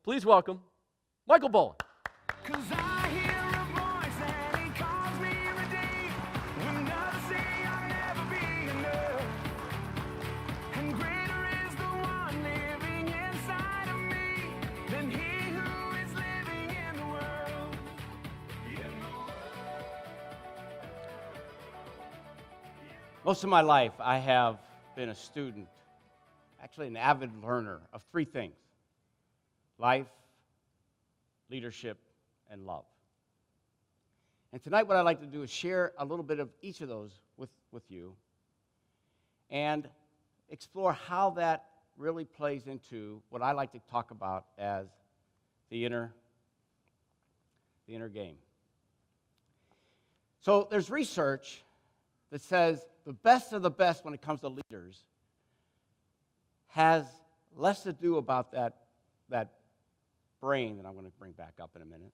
Please welcome Michael Boland. 'Cause I hear a voice and he calls me every day. When others say I'll never be enough. And greater is the one living inside of me than he who is living in the world. Most of my life, I have been a student, actually an avid learner of three things: life, leadership, and love. And tonight what I'd like to do is share a little bit of each of those with you and explore how that really plays into what I like to talk about as the inner game. So there's research that says the best of the best when it comes to leaders has less to do about that brain that I'm going to bring back up in a minute,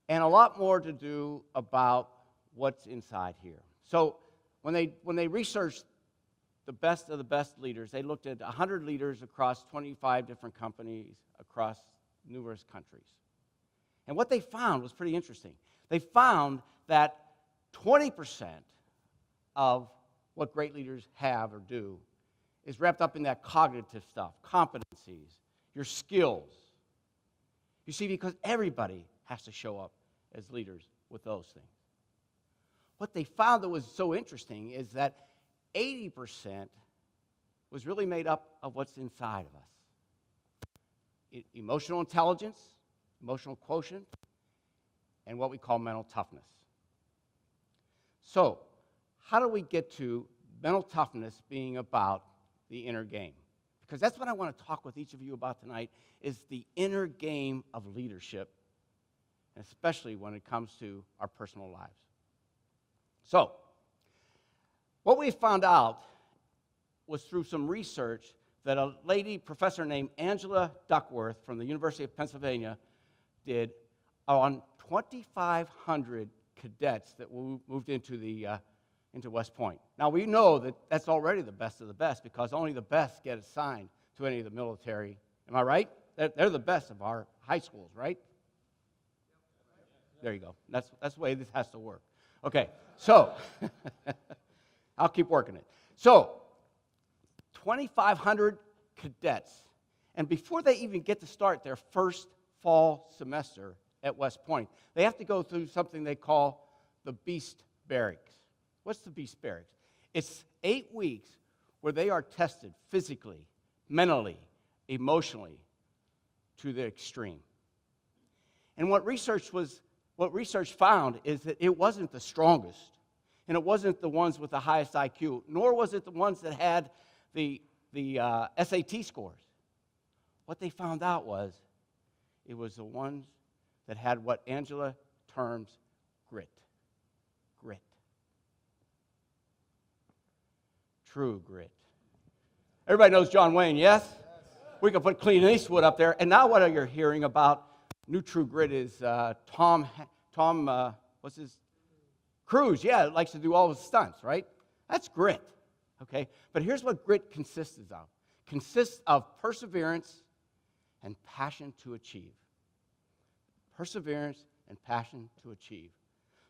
and a lot more to do about what's inside here. So when they researched the best of the best leaders, they looked at 100 leaders across 25 different companies across numerous countries. And what they found was pretty interesting. They found that 20% of what great leaders have or do is wrapped up in that cognitive stuff, competencies, your skills. You see, because everybody has to show up as leaders with those things. What they found that was so interesting is that 80% was really made up of what's inside of us. Emotional intelligence, emotional quotient, and what we call mental toughness. So, how do we get to mental toughness being about the inner game? Because that's what I want to talk with each of you about tonight, is the inner game of leadership, especially when it comes to our personal lives. So, what we found out was through some research that a lady professor named Angela Duckworth from the University of Pennsylvania did on 2,500 cadets that moved into West Point. Now, we know that that's already the best of the best because only the best get assigned to any of the military. Am I right? They're the best of our high schools, right? There you go. That's the way this has to work. Okay, so I'll keep working it. So 2,500 cadets, and before they even get to start their first fall semester at West Point, they have to go through something they call the Beast Barracks. What's the Beast Barracks? It's 8 weeks where they are tested physically, mentally, emotionally to the extreme. And what research found is that it wasn't the strongest, and it wasn't the ones with the highest IQ, nor was it the ones that had the SAT scores. What they found out was it was the ones that had what Angela terms grit. Grit. True grit. Everybody knows John Wayne, yes? We can put Clint Eastwood up there. And now what you're hearing about new true grit is Tom, what's his? Cruise, yeah, likes to do all the stunts, right? That's grit, okay? But here's what grit consists of. Consists of perseverance and passion to achieve. Perseverance and passion to achieve.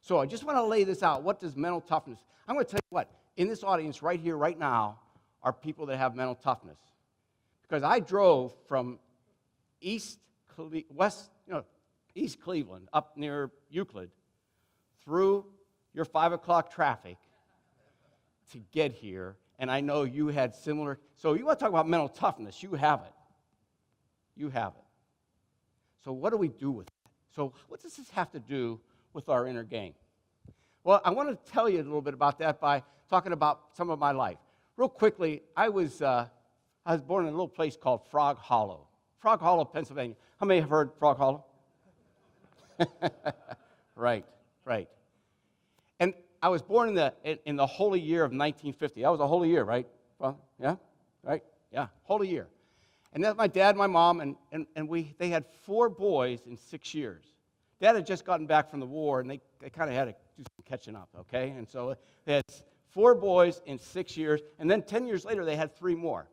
So I just want to lay this out. What does mental toughness? I'm going to tell you what. In this audience right here, right now, are people that have mental toughness. Because I drove from East Cleveland, up near Euclid, through your 5 o'clock traffic to get here, and I know you had similar. So you want to talk about mental toughness, you have it. You have it. So what do we do with that? So what does this have to do with our inner game? Well, I want to tell you a little bit about that by talking about some of my life. Real quickly, I was born in a little place called Frog Hollow, Pennsylvania. How many have heard Frog Hollow? Right. And I was born in the holy year of 1950. That was a holy year, right? Well, yeah, right? Yeah, holy year. And that's my dad, my mom, and they had 4 boys in 6 years. Dad had just gotten back from the war, and they kind of had to do some catching up, okay? And so they had 4 boys in 6 years, and then 10 years later, they had 3 more.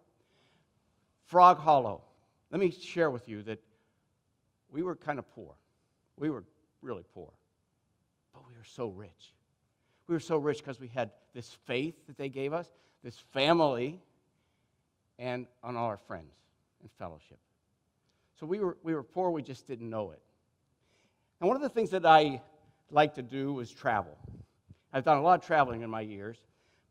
Frog Hollow. Let me share with you that we were kind of poor. We were really poor. But we were so rich. We were so rich because we had this faith that they gave us, this family, and on all our friends and fellowship. So we were poor, we just didn't know it. And one of the things that I like to do was travel. I've done a lot of traveling in my years,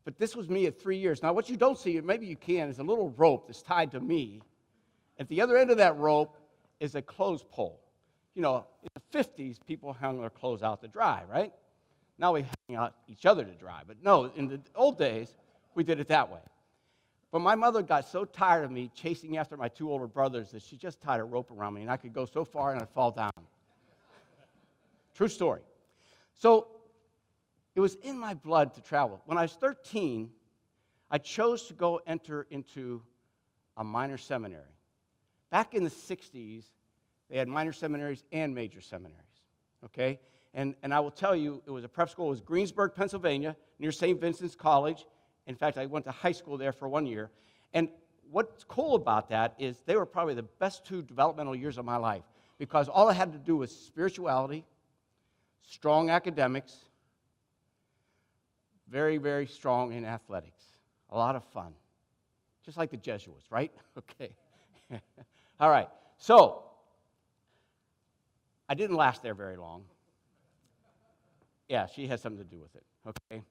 but this was me at 3 years. Now, what you don't see, maybe you can, is a little rope that's tied to me. At the other end of that rope is a clothes pole. You know, in the 50s, people hung their clothes out to dry, right? Now we hang out each other to dry. But no, in the old days, we did it that way. But my mother got so tired of me chasing after my 2 older brothers that she just tied a rope around me, and I could go so far and I'd fall down. True story. So it was in my blood to travel. When I was 13, I chose to go enter into a minor seminary. Back in the 60s, they had minor seminaries and major seminaries, okay? And I will tell you, it was a prep school. It was Greensburg, Pennsylvania, near St. Vincent's College. In fact, I went to high school there for 1 year. And what's cool about that is they were probably the best 2 developmental years of my life because all I had to do was spirituality, strong academics, very, very strong in athletics. A lot of fun. Just like the Jesuits, right? Okay. All right. So, I didn't last there very long. Yeah, she had something to do with it. Okay.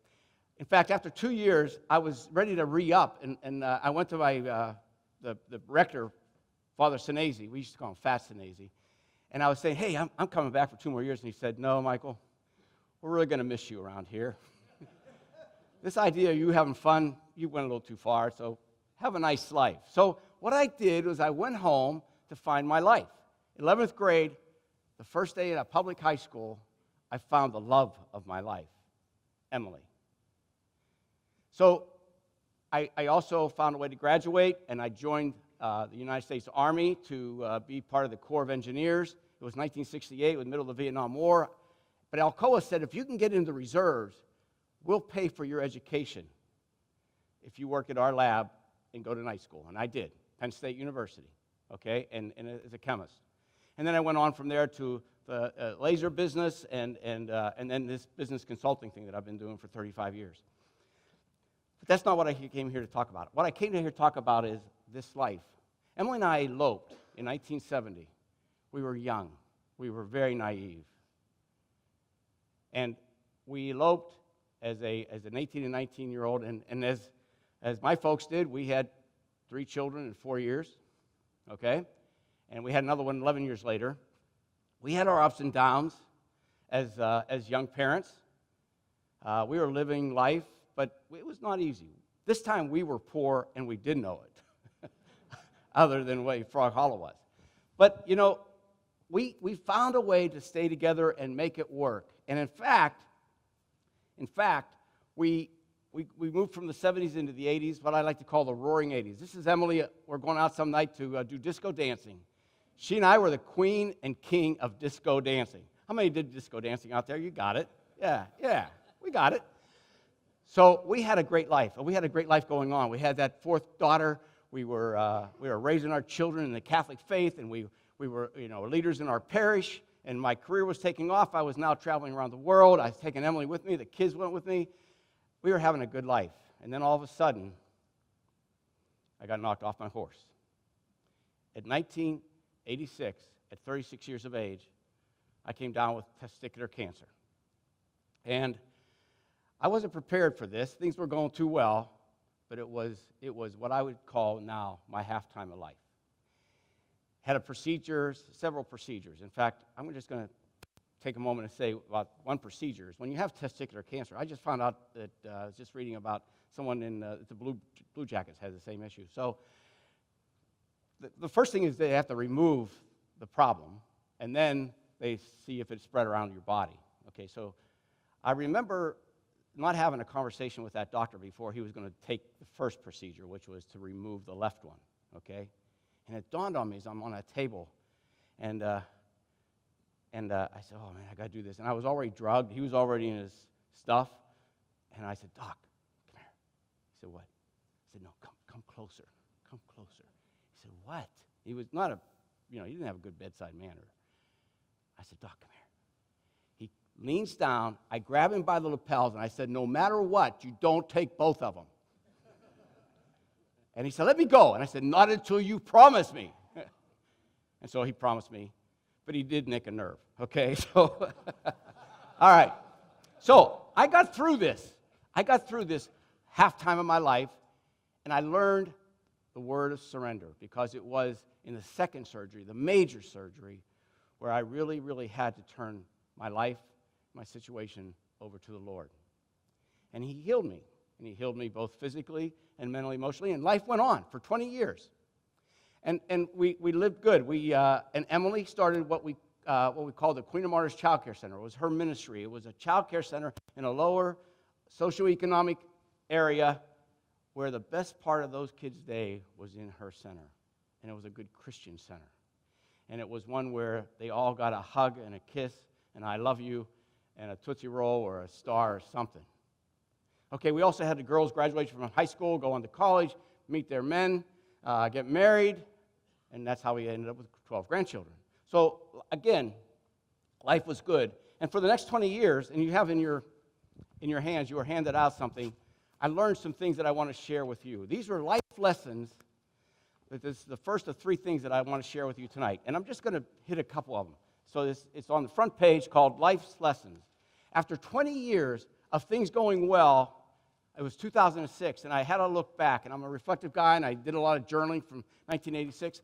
In fact, after 2 years, I was ready to re-up, and I went to my the rector, Father Sinese. We used to call him Fat Sinese. And I was saying, hey, I'm coming back for 2 more years. And he said, no, Michael, we're really going to miss you around here. This idea of you having fun, you went a little too far, so have a nice life. So what I did was I went home to find my life. 11th grade, the first day at a public high school, I found the love of my life, Emily. So I also found a way to graduate, and I joined the United States Army to be part of the Corps of Engineers. It was 1968, with the middle of the Vietnam War. But Alcoa said, if you can get into the reserves, we'll pay for your education if you work at our lab and go to night school. And I did, Penn State University, okay, and as a chemist. And then I went on from there to the laser business and then this business consulting thing that I've been doing for 35 years. But that's not what I came here to talk about. What I came here to talk about is this life. Emily and I eloped in 1970. We were young. We were very naive. And we eloped as an 18 and 19-year-old, and as my folks did, we had 3 children in 4 years, okay? And we had another one 11 years later. We had our ups and downs as young parents. We were living life, but it was not easy. This time we were poor, and we didn't know it, other than the way Frog Hollow was. But, you know, we found a way to stay together and make it work. And in fact, we moved from the 70s into the 80s, what I like to call the roaring 80s. This is Emily. We're going out some night to do disco dancing. She and I were the queen and king of disco dancing. How many did disco dancing out there? You got it. Yeah, we got it. So we had a great life, and we had a great life going on. We had that 4th daughter. We were raising our children in the Catholic faith, and we were leaders in our parish. And my career was taking off. I was now traveling around the world. I was taking Emily with me. The kids went with me. We were having a good life. And then all of a sudden, I got knocked off my horse. At 1986, at 36 years of age, I came down with testicular cancer. And I wasn't prepared for this. Things were going too well, but it was what I would call now my halftime of life. Had several procedures. In fact, I'm just going to take a moment and say about one procedure. When you have testicular cancer, I just found out that I was just reading about someone in the Blue Jackets has the same issue. So the first thing is they have to remove the problem, and then they see if it's spread around your body. Okay, so I remember not having a conversation with that doctor before he was going to take the first procedure, which was to remove the left one, okay? And it dawned on me as I'm on that table, and I said, oh, man, I got to do this. And I was already drugged. He was already in his stuff. And I said, Doc, come here. He said, what? I said, no, come closer. Come closer. He said, what? He was not he didn't have a good bedside manner. I said, Doc, come here. He leans down. I grab him by the lapels, and I said, no matter what, you don't take both of them. And he said, let me go. And I said, not until you promise me. And so he promised me, but he did nick a nerve, okay? So, all right. So I got through this. I got through this halftime of my life, and I learned the word of surrender because it was in the second surgery, the major surgery, where I really, really had to turn my life, my situation over to the Lord. And he healed me. And he healed me both physically and mentally, emotionally, and life went on for 20 years. And we lived good. And Emily started what we called the Queen of Martyrs Child Care Center. It was her ministry. It was a child care center in a lower socioeconomic area where the best part of those kids' day was in her center. And it was a good Christian center. And it was one where they all got a hug and a kiss, and I love you, and a Tootsie Roll or a star or something. Okay, we also had the girls graduate from high school, go on to college, meet their men, get married, and that's how we ended up with 12 grandchildren. So, again, life was good. And for the next 20 years, and you have in your hands, you were handed out something, I learned some things that I want to share with you. These are life lessons. This is the first of 3 things that I want to share with you tonight. And I'm just going to hit a couple of them. So it's on the front page called Life's Lessons. After 20 years of things going well, it was 2006, and I had to look back, and I'm a reflective guy, and I did a lot of journaling from 1986,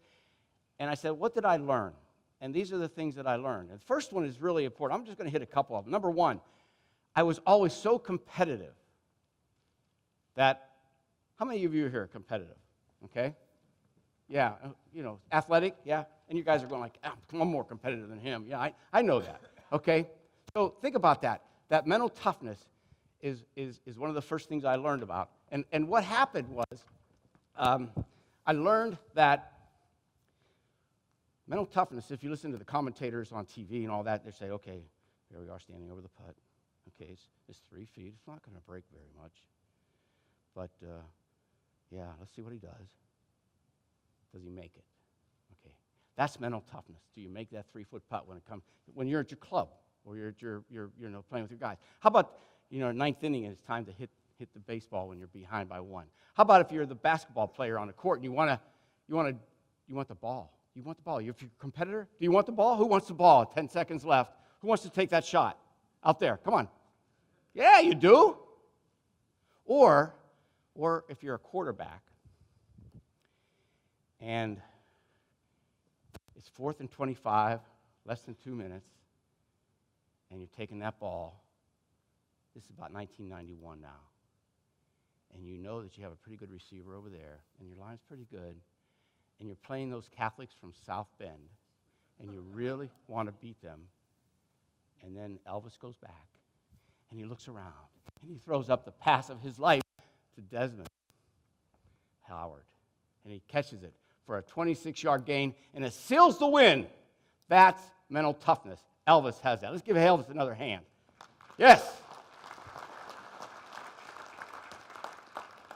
and I said, what did I learn? And these are the things that I learned. And the first one is really important. I'm just going to hit a couple of them. Number one, I was always so competitive that, how many of you here are competitive? Okay? Yeah, athletic, yeah? And you guys are going like, I'm more competitive than him. Yeah, I know that, okay? So think about that. That mental toughness is one of the first things I learned about. And what happened was I learned that mental toughness, if you listen to the commentators on TV and all that, they say, okay, here we are standing over the putt. Okay, it's 3 feet. It's not going to break very much. But, yeah, let's see what he does. Does he make it? Okay, that's mental toughness. Do you make that 3-foot putt when you're at your club or you're at your playing with your guys? How about, ninth inning and it's time to hit the baseball when you're behind by 1? How about if you're the basketball player on the court and you want the ball? You want the ball. If you're a competitor, do you want the ball? Who wants the ball? 10 seconds left. Who wants to take that shot out there? Come on. Yeah, you do. Or if you're a quarterback and it's 4th and 25, less than 2 minutes, and you're taking that ball. This is about 1991 now. And you know that you have a pretty good receiver over there, and your line's pretty good, and you're playing those Catholics from South Bend, and you really want to beat them. And then Elvis goes back, and he looks around, and he throws up the pass of his life to Desmond Howard, and he catches it for a 26-yard gain, and it seals the win. That's mental toughness. Elvis has that. Let's give Elvis another hand. Yes.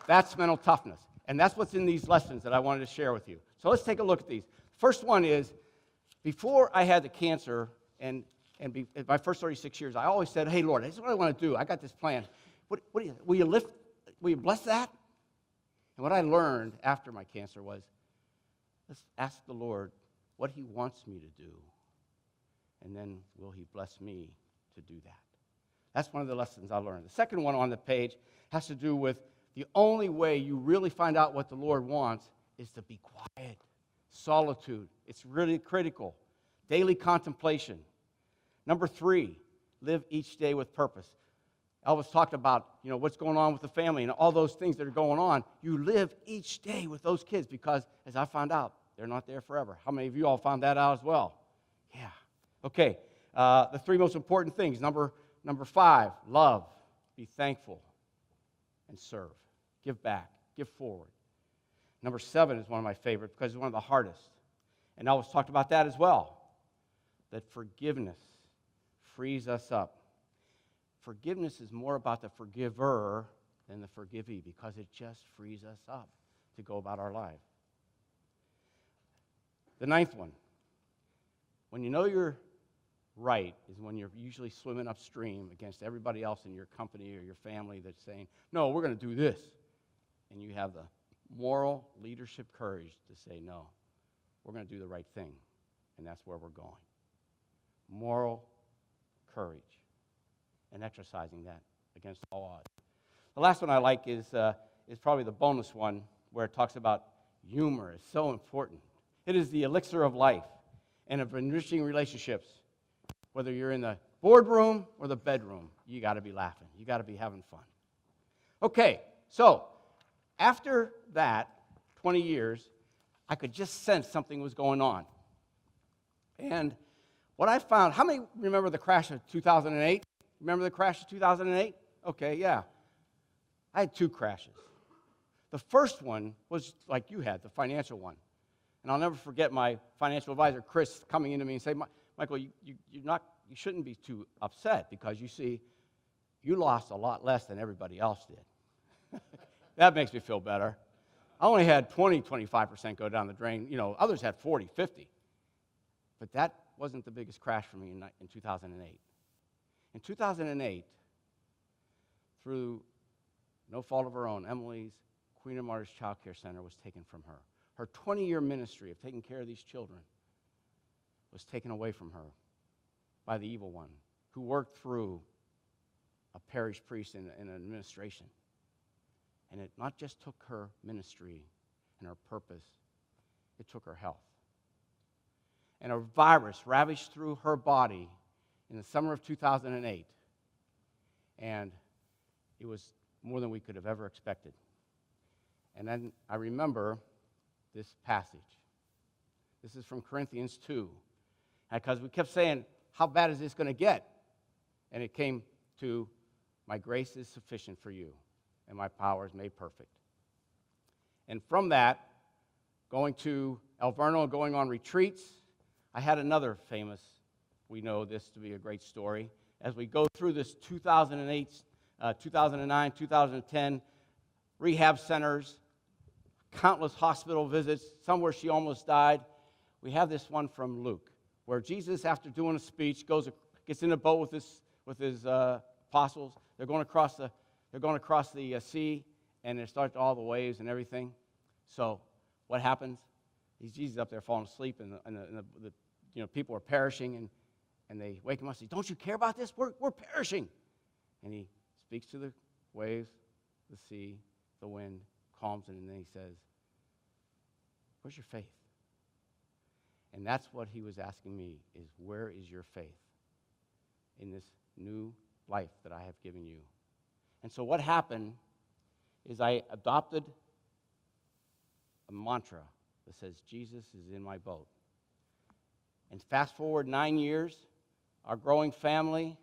That's mental toughness. And that's what's in these lessons that I wanted to share with you. So let's take a look at these. First one is, before I had the cancer, and my first 36 years, I always said, hey, Lord, this is what I want to do. I got this plan. Will you bless that? And what I learned after my cancer was, let's ask the Lord what he wants me to do. And then will he bless me to do that? That's one of the lessons I learned. The second one on the page has to do with the only way you really find out what the Lord wants is to be quiet. Solitude. It's really critical. Daily contemplation. Number 3, live each day with purpose. Elvis talked about, what's going on with the family and all those things that are going on. You live each day with those kids because, as I found out, they're not there forever. How many of you all found that out as well? Yeah. Okay. The 3 most important things. Number 5, love, be thankful, and serve. Give back. Give forward. Number 7 is one of my favorites because it's one of the hardest. And Elvis talked about that as well. That forgiveness frees us up. Forgiveness is more about the forgiver than the forgivee because it just frees us up to go about our life. The 9th one. When you know you're right is when you're usually swimming upstream against everybody else in your company or your family that's saying, no, we're going to do this. And you have the moral leadership courage to say, no, we're going to do the right thing. And that's where we're going. Moral courage and exercising that against all odds. The last one I like is probably the bonus one, where it talks about humor is so important. It is the elixir of life and of enriching relationships. Whether you're in the boardroom or the bedroom, you got to be laughing. You got to be having fun. Okay, so after that 20 years, I could just sense something was going on. And what I found, how many remember the crash of 2008? Remember the crash of 2008? Okay, yeah. I had 2 crashes. The first one was like you had, the financial one. And I'll never forget my financial advisor, Chris, coming into me and saying, Michael, you shouldn't be too upset because you see, you lost a lot less than everybody else did. That makes me feel better. I only had 25% go down the drain. Others had 40, 50. But that wasn't the biggest crash for me in 2008. In 2008, through no fault of her own, Emily's Queen of Martyrs Child Care Center was taken from her. Her 20-year ministry of taking care of these children was taken away from her by the evil one, who worked through a parish priest in an administration. And it not just took her ministry and her purpose, it took her health. And a virus ravaged through her body in the summer of 2008. And it was more than we could have ever expected. And then I remember this passage. This is from Corinthians 2. Because we kept saying, how bad is this going to get? And it came to, my grace is sufficient for you, and my power is made perfect. And from that, going to Alverno and going on retreats, I had another famous, we know this to be a great story, as we go through this 2008, 2009, 2010 rehab centers, countless hospital visits, some where she almost died. We have this one from Luke, where Jesus, after doing a speech, gets in a boat with his apostles. They're going across the sea, and it starts all the waves and everything. So what happens? Jesus up there falling asleep, and the people are perishing, and they wake him up and say, "Don't you care about this? We're perishing." And he speaks to the waves, the sea, the wind, calms it, and then he says, "Where's your faith?" And that's what he was asking me, is where is your faith in this new life that I have given you? And so what happened is I adopted a mantra that says, Jesus is in my boat. And fast forward 9 years, our growing family,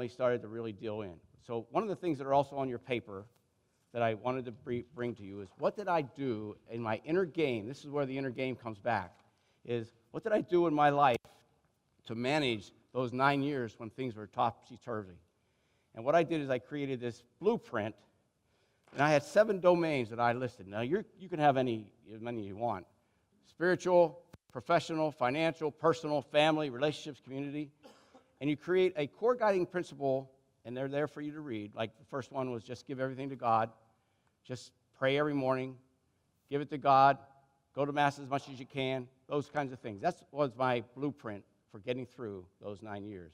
started to really deal in. So one of the things that are also on your paper that I wanted to bring to you is, what did I do in my inner game? This is where the inner game comes back, is what did I do in my life to manage those 9 years when things were topsy-turvy? And what I did is I created this blueprint, and I had 7 domains that I listed. Now, you can have as many you want. Spiritual, professional, financial, personal, family, relationships, community. And you create a core guiding principle, and they're there for you to read. Like the first one was just give everything to God. Just pray every morning. Give it to God. Go to Mass as much as you can. Those kinds of things. That was my blueprint for getting through those 9 years.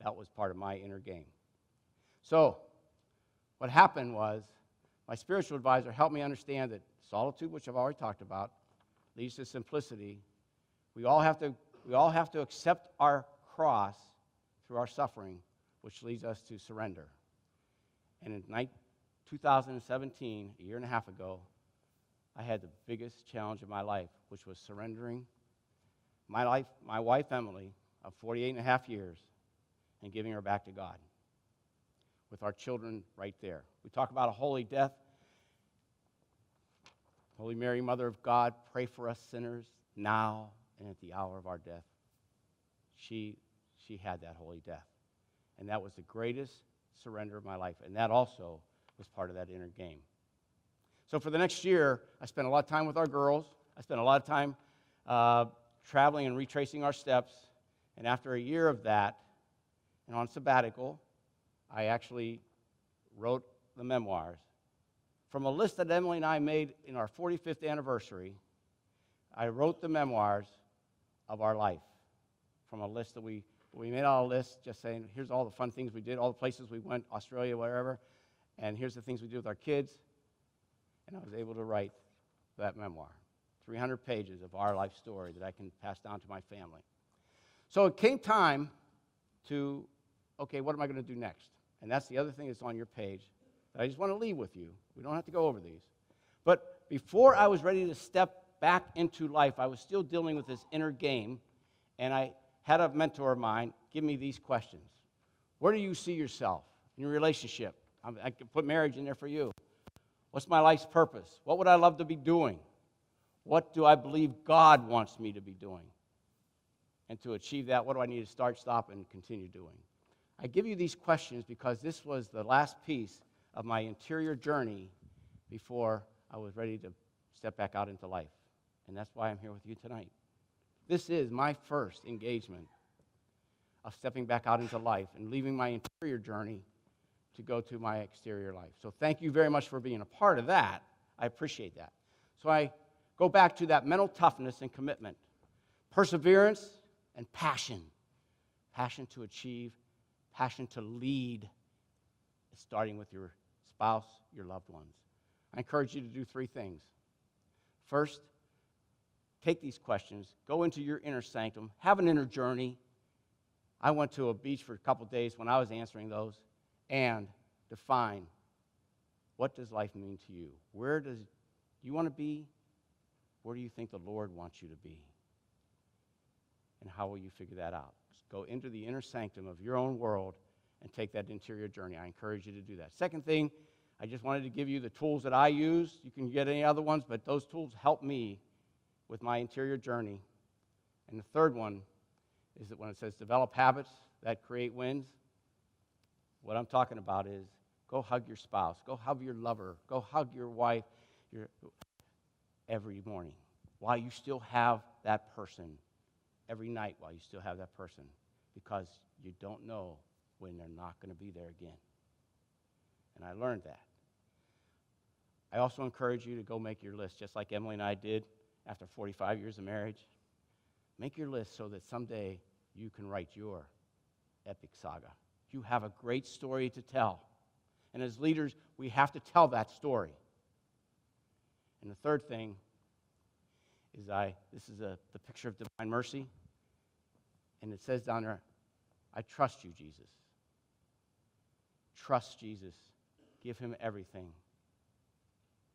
That was part of my inner game. So what happened was my spiritual advisor helped me understand that solitude, which I've already talked about, leads to simplicity. We all have to accept our cross through our suffering, which leads us to surrender. And in 2017, a year and a half ago, I had the biggest challenge of my life, which was surrendering my wife, Emily, of 48 and a half years, and giving her back to God, with our children right there. We talk about a holy death. Holy Mary, Mother of God, pray for us sinners now and at the hour of our death. She had that holy death. And that was the greatest surrender of my life. And that also was part of that inner game. So for the next year, I spent a lot of time with our girls. I spent a lot of time traveling and retracing our steps. And after a year of that, and on sabbatical, I actually wrote the memoirs. From a list that Emily and I made in our 45th anniversary, I wrote the memoirs of our life. From a list that we made out a list just saying, here's all the fun things we did, all the places we went, Australia, wherever, and here's the things we did with our kids. And I was able to write that memoir. 300 pages of our life story that I can pass down to my family. So it came time to, okay, what am I going to do next? And that's the other thing that's on your page that I just want to leave with you. We don't have to go over these. But before I was ready to step back into life, I was still dealing with this inner game, and I had a mentor of mine give me these questions. Where do you see yourself in your relationship? I could put marriage in there for you. What's my life's purpose? What would I love to be doing? What do I believe God wants me to be doing? And to achieve that, what do I need to start, stop, and continue doing? I give you these questions because this was the last piece of my interior journey before I was ready to step back out into life. And that's why I'm here with you tonight. This is my first engagement of stepping back out into life and leaving my interior journey to go to my exterior life. So thank you very much for being a part of that. I appreciate that. So I go back to that mental toughness and commitment, perseverance and passion. Passion to achieve, passion to lead, starting with your spouse, your loved ones. I encourage you to do 3 things. First, take these questions, go into your inner sanctum, have an inner journey. I went to a beach for a couple days when I was answering those, and define, what does life mean to you? Where does you want to be? Where do you think the Lord wants you to be? And how will you figure that out? Just go into the inner sanctum of your own world and take that interior journey. I encourage you to do that. Second thing, I just wanted to give you the tools that I use. You can get any other ones, but those tools help me with my interior journey. And the third one is that when it says develop habits that create wins, what I'm talking about is go hug your spouse, go hug your lover, go hug your wife every morning while you still have that person, every night while you still have that person, because you don't know when they're not going to be there again. And I learned that. I also encourage you to go make your list, just like Emily and I did after 45 years of marriage. Make your list so that someday you can write your epic saga. You have a great story to tell. And as leaders, we have to tell that story. And the third thing is this is the picture of divine mercy. And it says down there, I trust you, Jesus. Trust Jesus. Give him everything.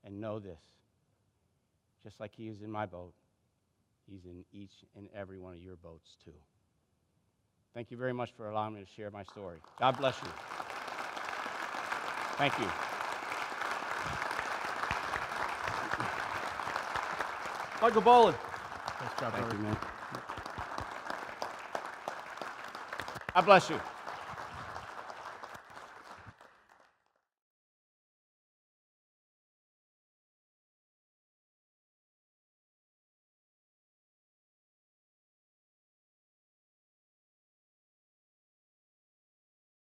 And know this, just like he is in my boat, he's in each and every one of your boats too. Thank you very much for allowing me to share my story. God bless you. Thank you. Michael Boland. Nice job, Thank Robert. you, man. God bless you.